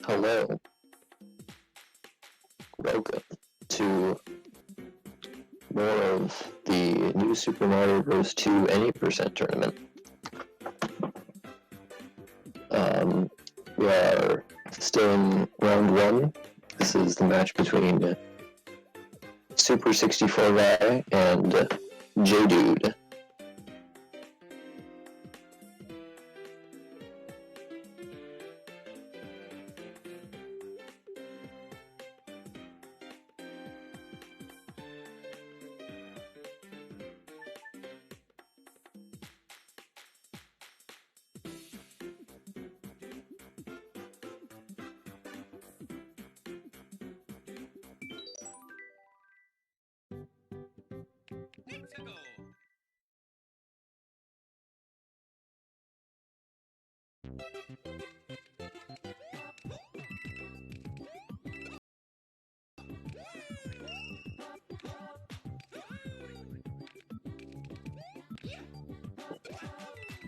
Hello. Welcome to more of the new Super Mario Bros. 2 Any Percent Tournament. We are still in round 1. This is the match between super64guy and J-Dude.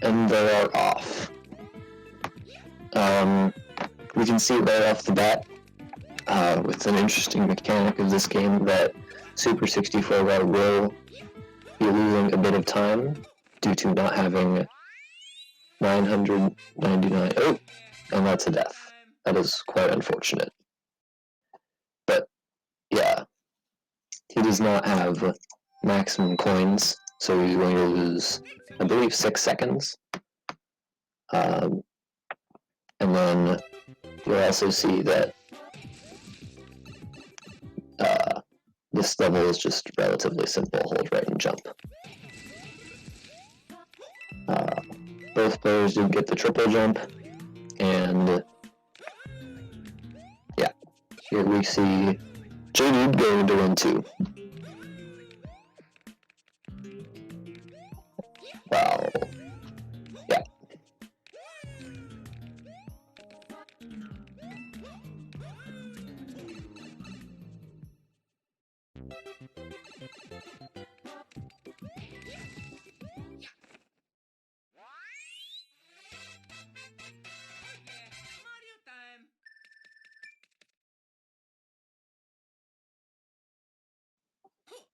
And they are off. We can see right off the bat, with an interesting mechanic of this game, that super64guy will be losing a bit of time due to not having 999. Oh, and that's a death. That is quite unfortunate. But yeah, he does not have maximum coins, so he's going to lose, I believe, 6 seconds. And then you'll also see that this level is just relatively simple. Hold right and jump. Both players did get the triple jump, and yeah, here we see J-Dude going to win 2. Wow. Yeah.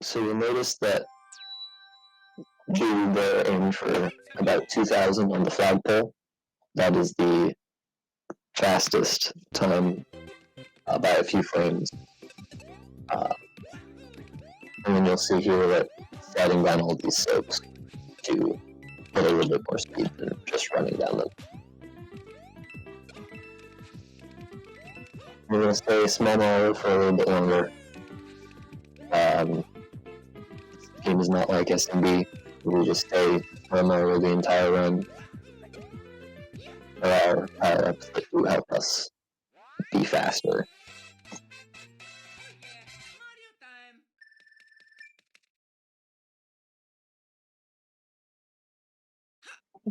So you'll notice that J-Dude there aiming for about 2,000 on the flagpole. That is the fastest time by a few frames. And then you'll see here that sliding down all these slopes to get a little bit more speed than just running down them. We're going to stay small Mario for a little bit longer. This game is not like SMB, where we just stay small Mario the entire run. There are power-ups that do help us be faster.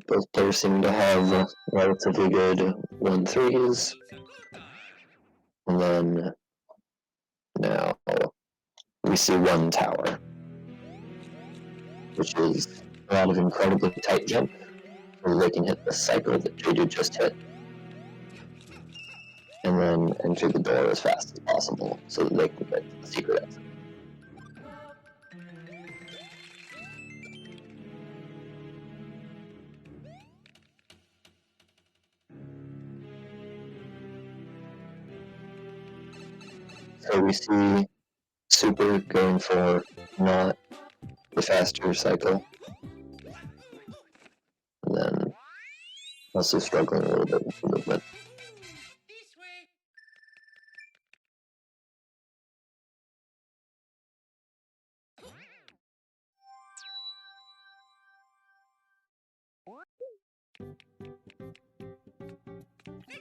Both players seem to have relatively good 1-3s. And then now we see one tower, which is a lot of incredibly tight jump, where they can hit the cycle that J-Dude just hit, and then enter the door as fast as possible so that they can get to the secret exit. So we see Super going for not the faster cycle, and then also struggling a little bit with the movement.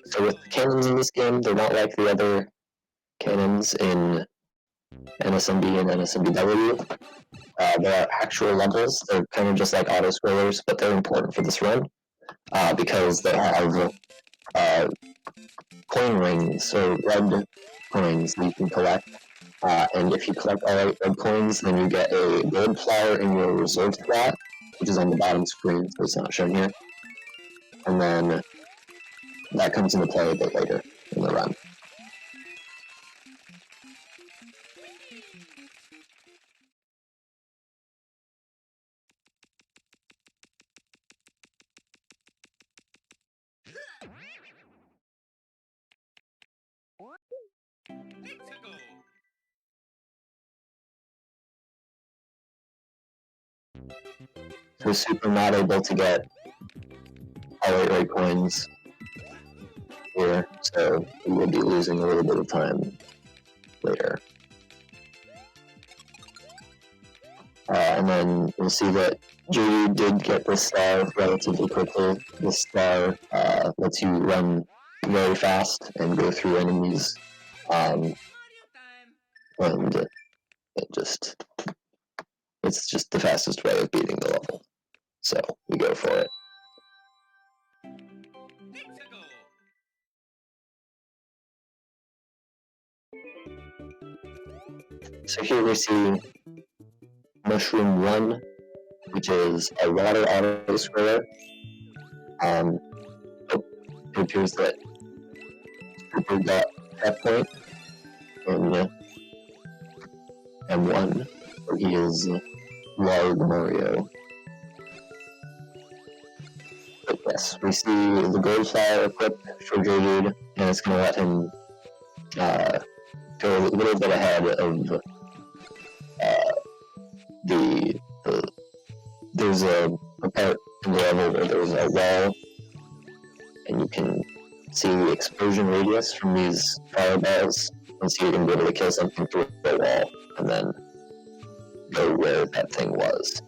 So with the cannons in this game, they're not like the other cannons in NSMB and NSMBW. There are actual levels. They're kind of just like auto-scrollers, but they're important for this run because they have coin rings, so red coins that you can collect. And if you collect all 8 red coins, then you get a gold flower in your reserve slot, which is on the bottom screen, so it's not shown here. And then that comes into play a bit later in in the run. So Super not able to get all 8 rate coins here, so we will be losing a little bit of time later. And then we'll see that JD did get this star relatively quickly. This star lets you run very fast and go through enemies, and it's just the fastest way of beating the level. So we go for it. So here we see Mushroom 1, which is a water auto-scroller. It appears that Super got that point in M1, where he is Lord Mario. But yes, we see the gold flower equipped for JD, and it's going to let him go a little bit ahead of there's a part in the level where there's a wall, and you can see the explosion radius from these fireballs, and so you can be able to kill something through the wall, and then go where that thing was.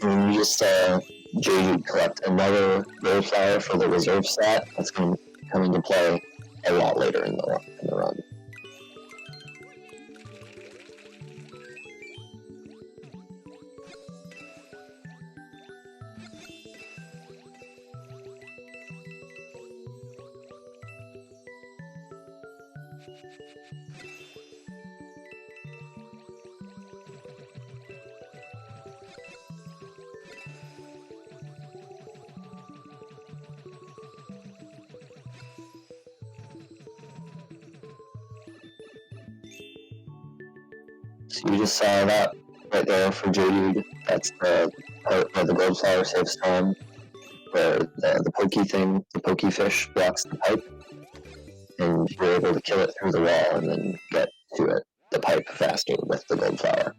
And you just saw JD collect another gold flower for the reserve stat. That's going to come into play a lot later in the run. So you just saw that right there for JD. That's the part where the gold flower saves time, where the pokey fish blocks the pipe, and you're able to kill it through the wall and then get to the pipe faster with the gold flower.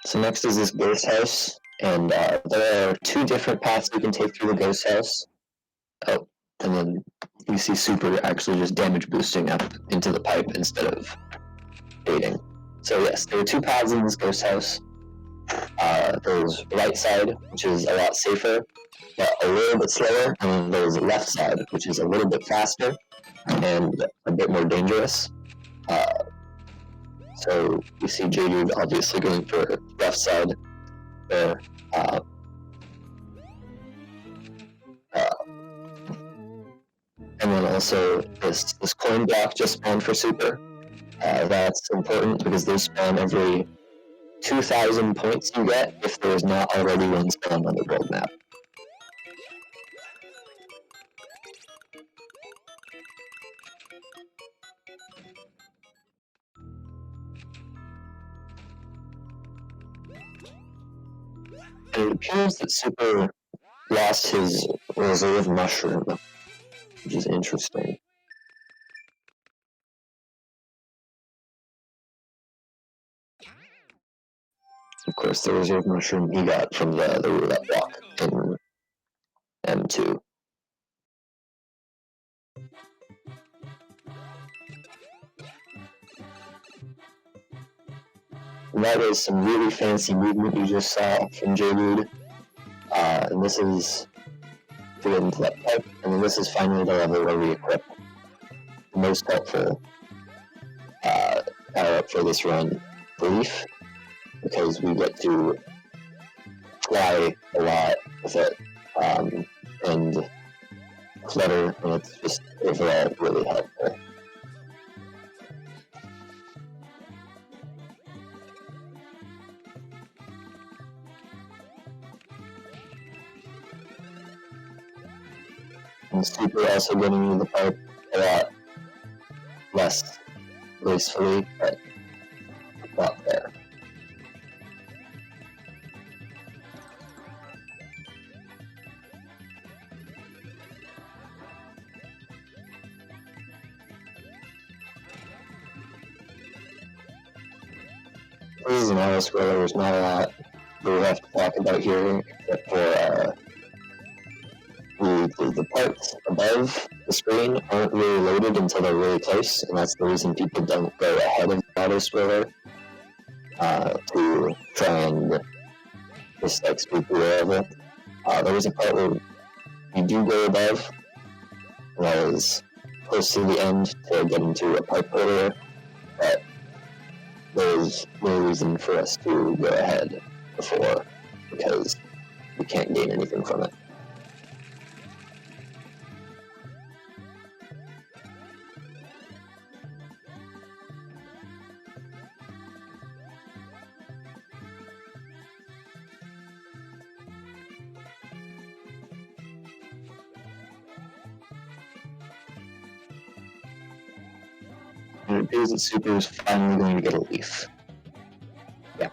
So next is this ghost house, and there are 2 different paths you can take through the ghost house. Oh, and then you see Super actually just damage boosting up into the pipe instead of baiting. So yes, there are 2 paths in this ghost house. There's right side, which is a lot safer, but a little bit slower, and then there's left side, which is a little bit faster and a bit more dangerous. So you see JD obviously going for left side there. And then also this coin block just spawned for Super. That's important because they spawn every 2,000 points you get if there's not already one spawned on the world map. And it appears that Super lost his reserve mushroom, which is interesting. Of course, the reserve mushroom he got from the roulette block in M2. And that is some really fancy movement you just saw from J-Lude. And this is to get into that pipe, and then this is finally the level where we equip the most helpful power up for this run, the leaf, because we get to fly a lot with it, and flutter, and it's just overall really helpful. And super also getting into the pipe a lot less gracefully, but not there. This is an auto scroller. There's not a lot that we have to talk about here, except for the parts above the screen aren't really loaded until they're really close, and that's the reason people don't go ahead of the auto scroller to try and just like speed through the level. There was a part where you do go above, and I was close to the end to get into a pipe earlier, but there was no reason for us to go ahead before, because we can't gain anything from it. And it appears that Super is finally going to get a leaf. Yeah.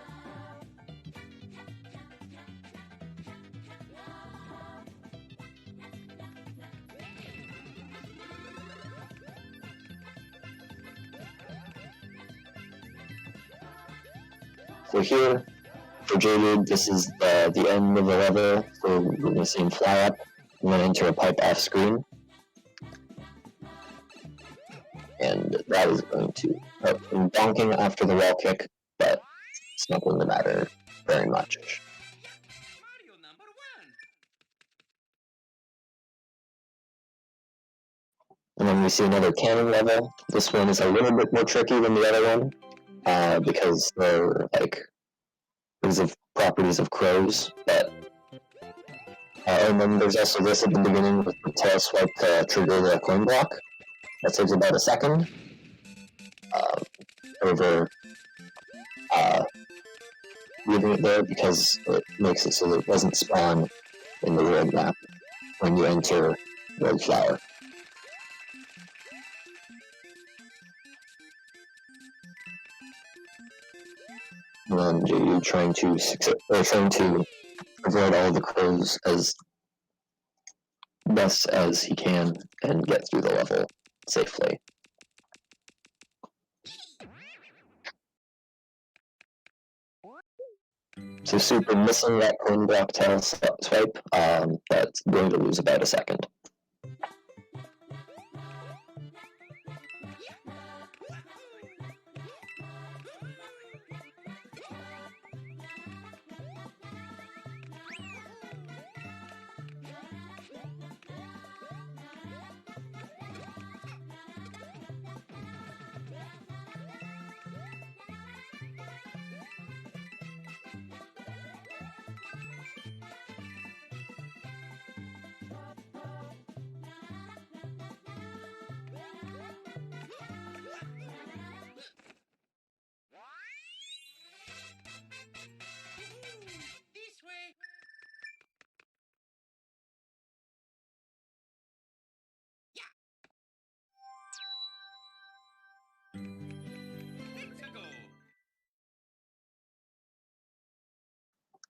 So here, for J-Dude, this is the end of the level, so we're going to see him fly up and then enter a pipe off screen. And that is going to hurt him bonking after the wall kick, but it's not going to matter very much. And then we see another cannon level. This one is a little bit more tricky than the other one, because they're like because of properties of crows, but and then there's also this at the beginning with the tail swipe to trigger the coin block. That takes about a second over leaving it there because it makes it so that it doesn't spawn in the world map when you enter World Flower. And then you're trying to avoid all the crows as best as he can and get through the level safely. So Super missing that coin block tail swipe, but going to lose about a second.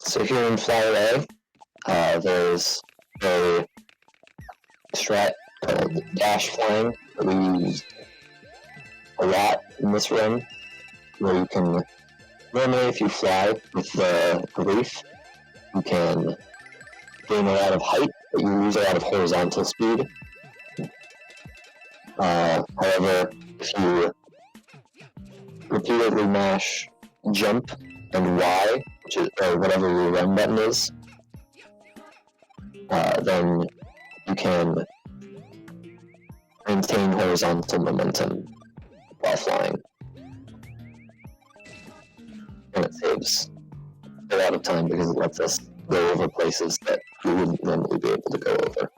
So here in Fly Away, there's a strat called dash flying that we use a lot in this run, where you can, normally if you fly with the reef, you can gain a lot of height, but you lose a lot of horizontal speed. However, if you repeatedly mash jump and Y, which is, or whatever your run button is, then you can maintain horizontal momentum while flying. And it saves a lot of time because it lets us go over places that we wouldn't normally be able to go over.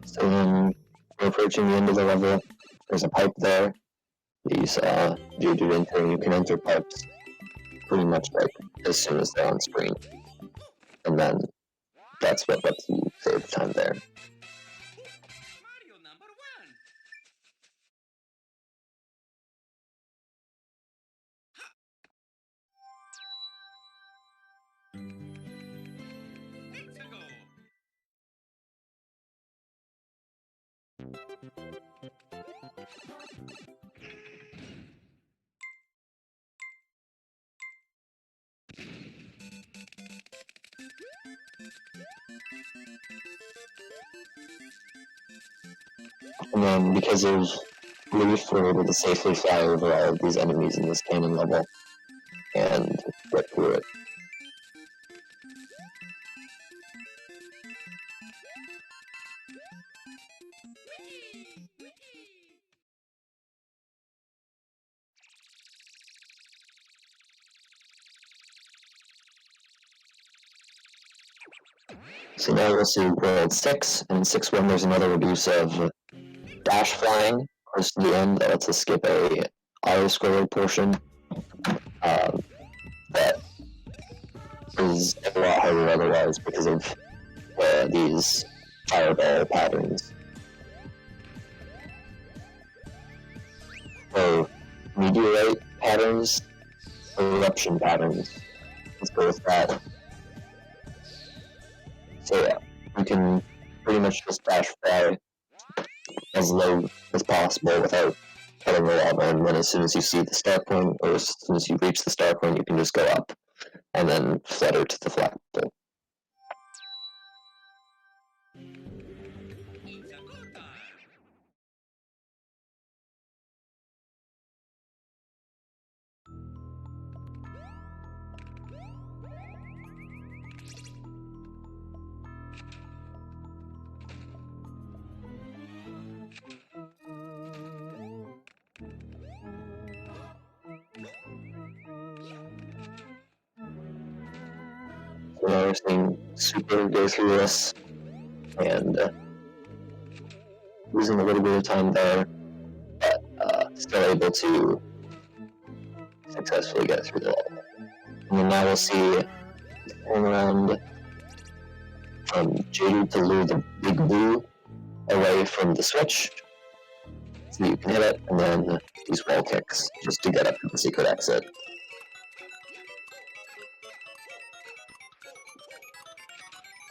So then we're approaching the end of the level. There's a pipe there. These, due to entering, you can enter pipes pretty much like as soon as they're on screen. And then that's what lets you save time there. Mario number 1. Let's go. And then because of Leaf, we're able to safely fly over all of these enemies in this cannon level and get through it. So now we'll see World 6, and in 6-1 there's another abuse of dash flying close to the end that lets us skip a auto-scroller portion that is a lot harder otherwise because of these fireball patterns. So meteorite patterns, eruption patterns. Let's go with that. So yeah, you can pretty much just dash fly as low as possible without hitting the lava, and then as soon as you see the start point, or as soon as you reach the start point, you can just go up and then flutter to the flagpole. It's a good time. So now we're seeing Super go through this, and losing a little bit of time there, but still able to successfully get through the level. And then now we'll see turn around from Jadu to lure the big blue away from the switch, so you can hit it, and then these wall kicks just to get up to the secret exit.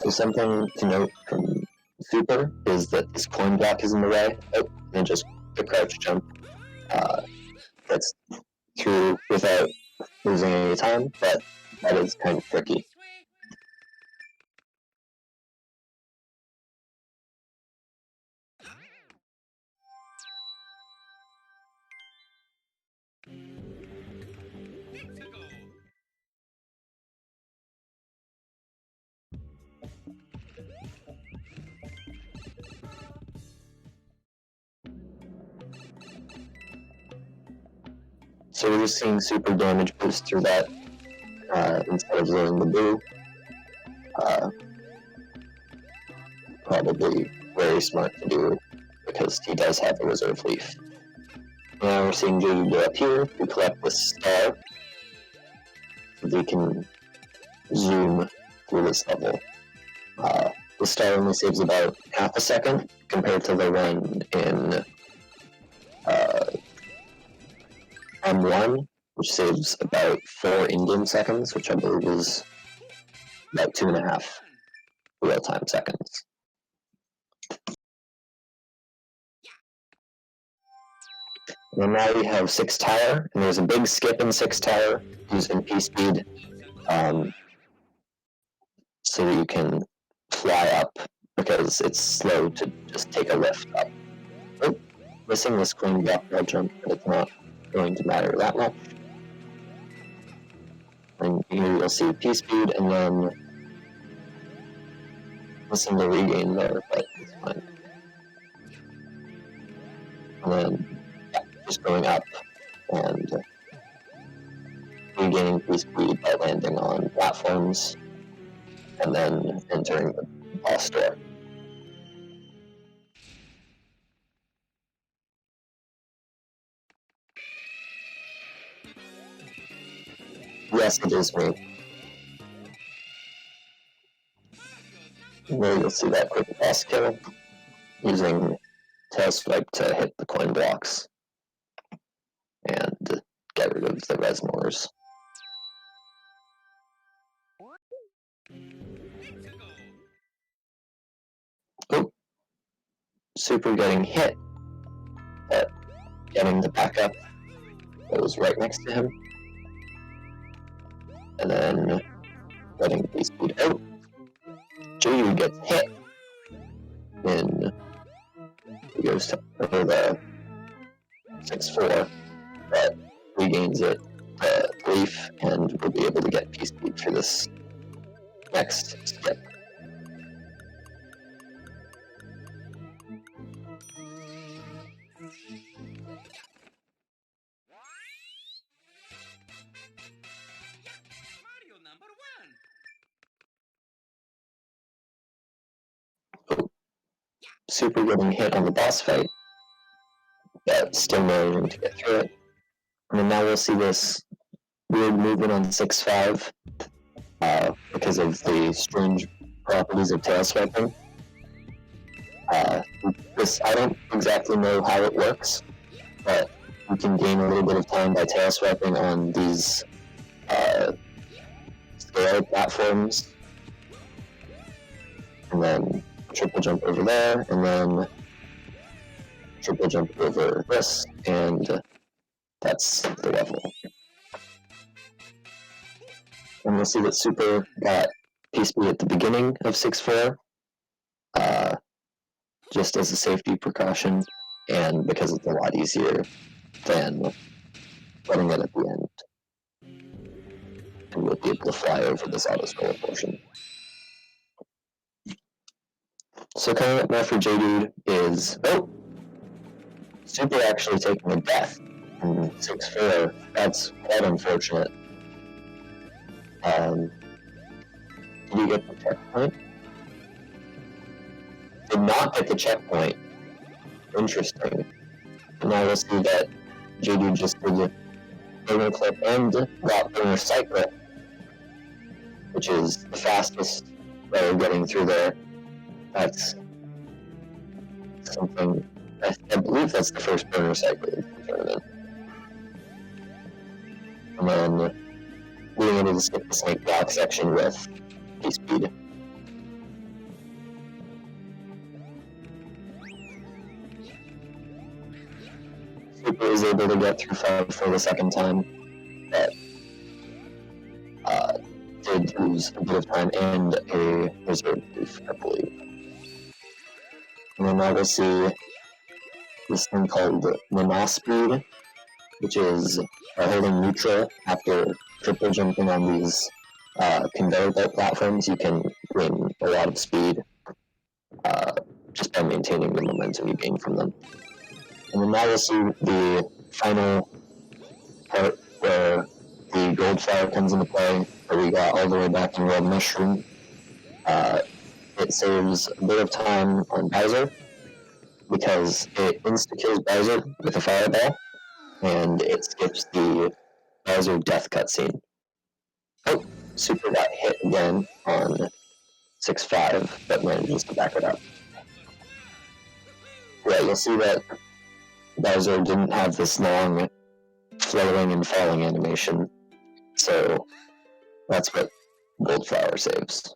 So something to note from Super is that this coin block is in the way. Oh, and just the crouch jump gets through without losing any time, but that is kind of tricky. This way. Let's go. So we're just seeing super damage boost through that instead of luring the boo. Probably very smart to do because he does have a reserve leaf. Now we're seeing Jadu go up here to collect this star so they can zoom through this level. The star only saves about half a second compared to the one in M1, which saves about 4 in-game seconds, which I believe is about 2.5 real-time seconds. And now we have 6 tower, and there's a big skip in 6 tower using P speed, so that you can fly up because it's slow to just take a lift up. Oh, missing this queen block rail jump, but it's not going to matter that much. And here you'll see P speed, and then missing the regain there, but it's fine. And then just going up and regaining P speed by landing on platforms, and then entering the boss door. Yes, it is me. There you'll see that quick boss kill using tail swipe to hit the coin blocks and get rid of the Resmors. Oh, Super getting hit, but getting the backup that was right next to him, and then letting P speed out. Juju gets hit, and he goes to the 6-4, but regains it leaf, and will be able to get P speed for this next skip. Mario number 1. Oh, Super getting hit on the boss fight, but still managing to get through it. And then now we'll see this weird movement on 6-5 because of the strange properties of tail swiping. This, I don't exactly know how it works, but you can gain a little bit of time by tail swiping on these scale platforms, and then triple jump over there, and then triple jump over this, and that's the level. And we'll see that Super got P speed at the beginning of 6-4, just as a safety precaution, and because it's a lot easier than letting it at the end. And we'll be able to fly over this auto scroller portion. So coming up now for J-Dude is, Super actually taking a death in 6-4. That's quite unfortunate. Did you get the checkpoint? Did not get the checkpoint. Interesting. And now we'll see that J-Dude just did the burner clip and got burner cycle, which is the fastest way of getting through there. That's something, I believe that's the first burner cycle in the tournament. And then being able to skip the snake block section with P speed. Super is able to get through 5 for the second time, but did lose a bit of time and a reserve booth, I believe. And then now we'll see this thing called Mana Speed, which is holding neutral after triple jumping on these conveyor belt platforms. You can gain a lot of speed just by maintaining the momentum you gain from them. And then now we'll see the final part where the gold flower comes into play, where we got all the way back in Red Mushroom. It saves a bit of time on Bowser, because it insta-kills Bowser with a fireball, and it skips the Bowser death cutscene. Oh, Super got hit again on 6-5, but manages to back it up. Yeah, you'll see that Bowser didn't have this long flowing and falling animation, so that's what Gold Flower saves.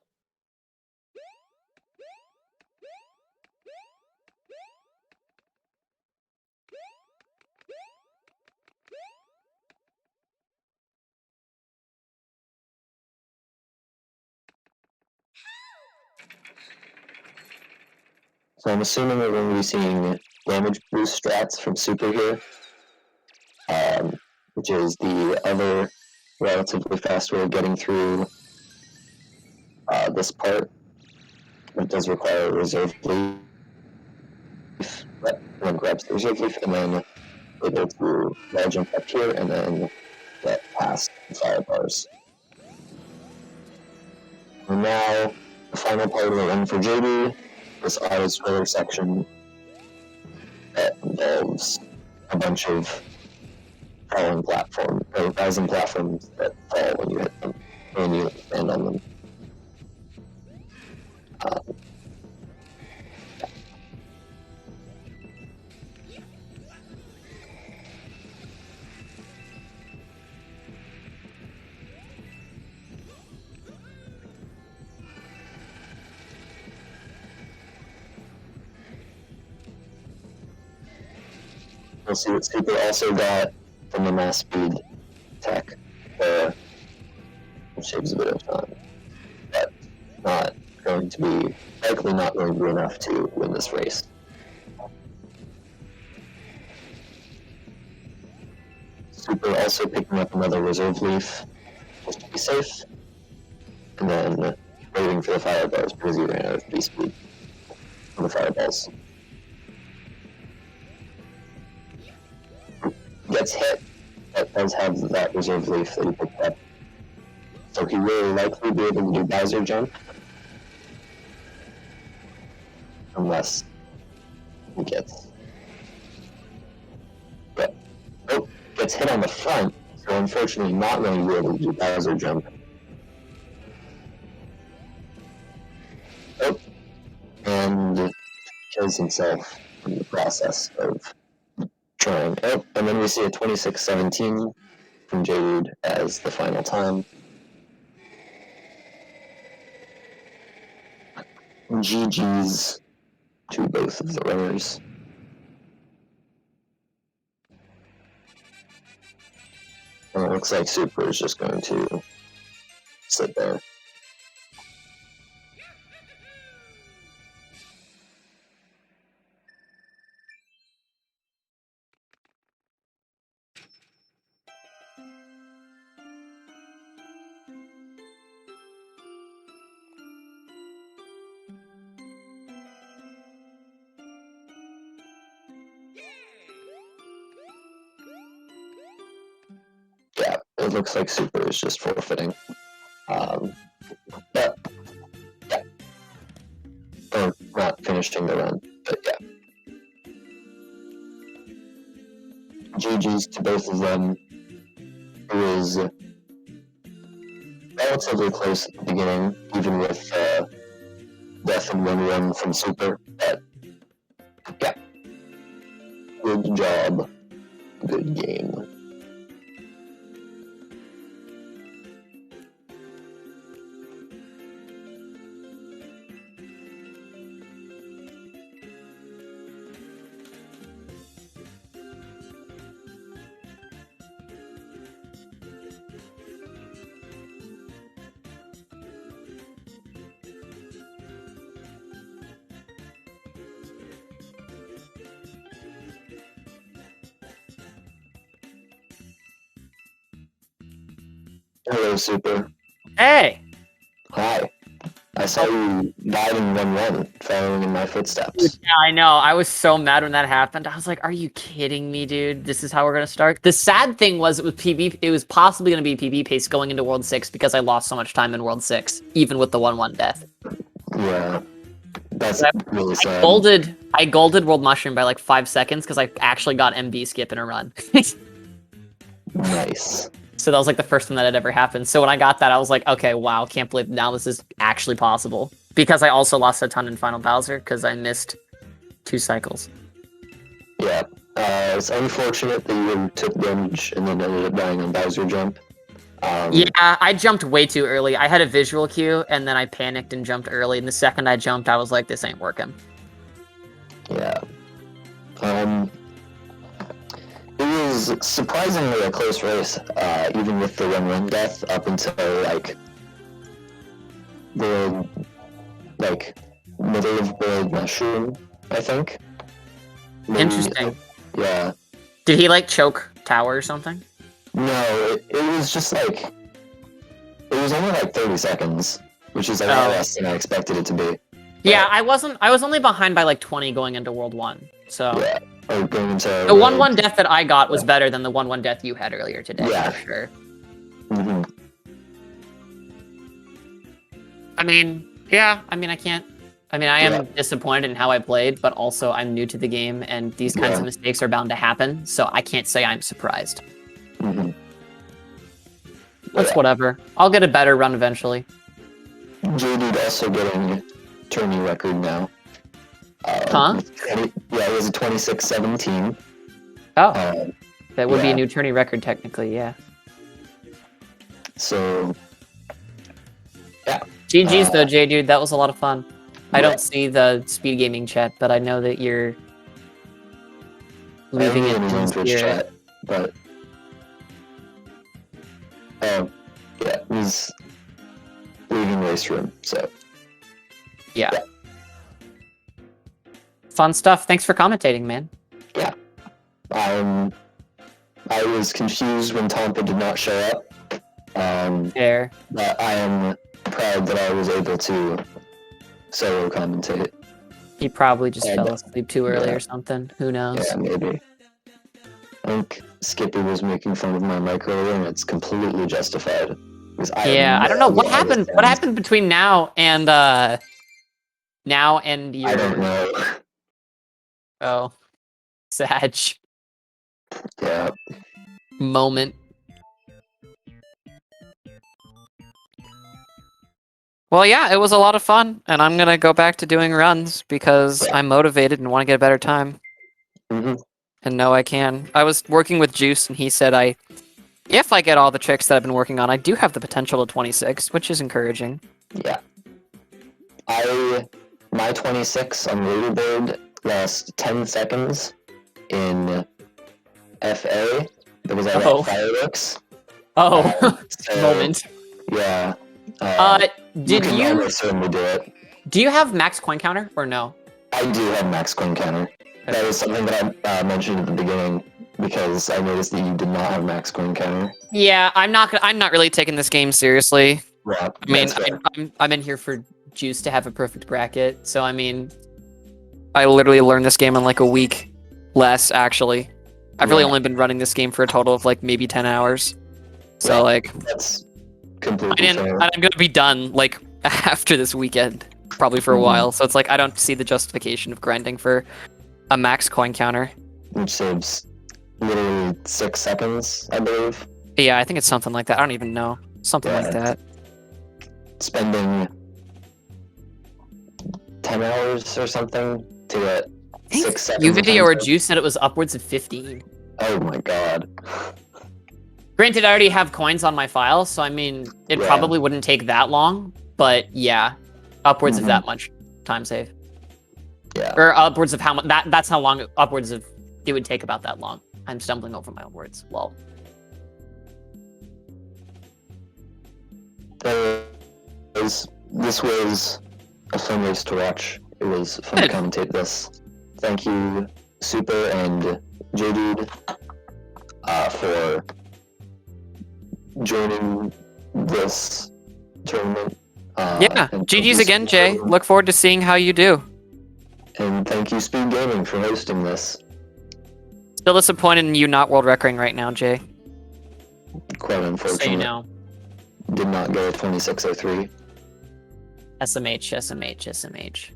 So I'm assuming we're going to be seeing damage boost strats from Super here, which is the other relatively fast way of getting through this part. It does require a reserve leaf, but one grabs the reserve leaf and then able to wall jump up here and then get past the fire bars. And now, the final part of the run for JD, this auto-scroller section that involves a bunch of falling rising platforms that fall when you hit them, when you land on them. We'll see what Super also got from the mass speed tech, which saves a bit of time, but likely not going to be enough to win this race. Super also picking up another reserve leaf just to be safe, and then waiting for the fireballs because he ran out of bee speed for the fireballs. Gets hit, but does have that reserve leaf that he picked up. So he will likely be able to do Bowser jump. Unless he gets... But, gets hit on the front, so unfortunately not going to be able to do Bowser jump. And kills himself in the process of trying. And then we see a 26:17 from J-Rude as the final time. GG's to both of the runners. And it looks like Super is just going to sit there. Yeah, it looks like Super is just forfeiting. But, yeah. Or not finishing the run, but yeah. GG's to both of them. It was relatively close at the beginning, even with death in 1-1 from Super, but yeah. Good job. Good game. Hello, Super. Hey! Hi. I saw you died in 1-1, following in my footsteps. Dude, yeah, I know. I was so mad when that happened. I was like, are you kidding me, dude? This is how we're going to start? The sad thing was it was possibly going to be PB pace going into World 6 because I lost so much time in World 6, even with the 1-1 death. Yeah. That's really sad. I golded World Mushroom by like 5 seconds because I actually got MB skip in a run. Nice. So that was like the first time that had ever happened. So when I got that, I was like, okay, wow, can't believe now this is actually possible. Because I also lost a ton in Final Bowser because I missed 2 cycles. Yeah. It's unfortunate that you took damage and then ended up dying on Bowser jump. Yeah, I jumped way too early. I had a visual cue, and then I panicked and jumped early. And the second I jumped, I was like, this ain't working. Yeah. It was surprisingly a close race, even with the 1-1 death up until the middle of World Mushroom. I think. Maybe, Interesting. Yeah. Did he like choke tower or something? No, it was just like it was only like 30 seconds, which is a lot Oh. less than I expected it to be. Yeah, I was only behind by like 20 going into World 1. So Yeah. Or going into the 1-1 death that I got was better than the 1-1 death you had earlier today, Yeah. for sure. hmm I mean, yeah, I mean, I am disappointed in how I played, but also I'm new to the game, and these kinds of mistakes are bound to happen, so I can't say I'm surprised. hmm That's whatever. I'll get a better run eventually. JD also getting tourney record now. Huh? Yeah, it was a 26-17. Oh, Um, that would be yeah. a new tourney record, technically, yeah. So, yeah. GG's though, J dude, that was a lot of fun. I Yeah. don't see the speed gaming chat, but I know that you're leaving it in Twitch spirit. chat, but yeah, he's leaving race room. So Yeah. Fun stuff. Thanks for commentating, man. yeah, I was confused when Tompa did not show up. Fair. But I am proud that I was able to solo commentate. He probably just And, fell asleep too early yeah. or something. Who knows? Yeah, maybe. I think Skippy was making fun of my mic earlier, and it's completely justified. Because I I don't know what idea how this happened. What sounds. happened between now and your I don't know. oh Sag Yeah. moment? Well, yeah, it was a lot of fun, and I'm gonna go back to doing runs because I'm motivated and want to get a better time. hmm And know I can. I was working with Juice, and he said if I get all the tricks that I've been working on, I do have the potential to 26, which is encouraging. Yeah. My 26 on leaderboard lost 10 seconds in FA because I got fireworks. Oh, So, moment. Yeah. Did can you almost certainly do it. do you have max coin counter or no? I do have max coin counter. That was something that I mentioned at the beginning because I noticed that you did not have max coin counter. Yeah, I'm not really taking this game seriously. Yeah, I mean, that's fair. I'm in here for Juice to have a perfect bracket. So I mean, I literally learned this game in like a week less. Actually, I've really Yeah. only been running this game for a total of like maybe 10 hours. So Yeah. like, That's completely fair. I'm gonna be done like after this weekend, probably for a while. So it's like I don't see the justification of grinding for a max coin counter. Which saves literally 6 seconds, I believe. Yeah, I think it's something like that. I don't even know. Something like that. Spending 10 hours or something to get 6 seconds. You video or of- Juice said it was upwards of 15. Oh my god. Granted, I already have coins on my file, so I mean, it probably wouldn't take that long. But yeah, upwards of that much time save. Yeah. Or upwards of how much, that's how long, upwards of, it would take about that long. I'm stumbling over my own words. Well, This was a fun race to watch. It was fun to commentate this. Thank you, Super and J-Dude, for joining this tournament. yeah, and GG's again, Jay. Look forward to seeing how you do. And thank you, Speed Gaming, for hosting this. Still disappointed in you not world recording right now, Jay. Quite unfortunate. So you know. Did not go 26:03. SMH.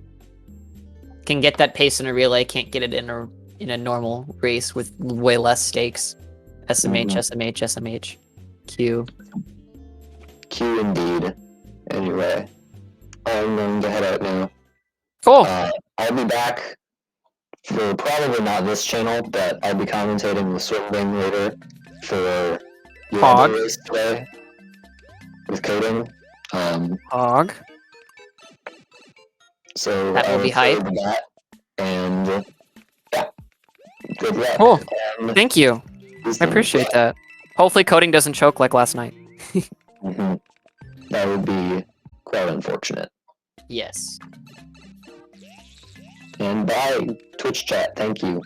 Can get that pace in a relay, can't get it in a normal race with way less stakes. SMH. Q. Q indeed. Anyway, I'm going to head out now. Cool. I'll be back for probably not this channel, but I'll be commentating the swim thing later for your Hog. other race today with coding. Hog. So That I will be look forward hype. to that, and yeah, good luck. Cool. And Thank you. I appreciate that. Hopefully coding doesn't choke like last night. Mhm. That would be quite unfortunate. Yes. And bye, Twitch chat. Thank you.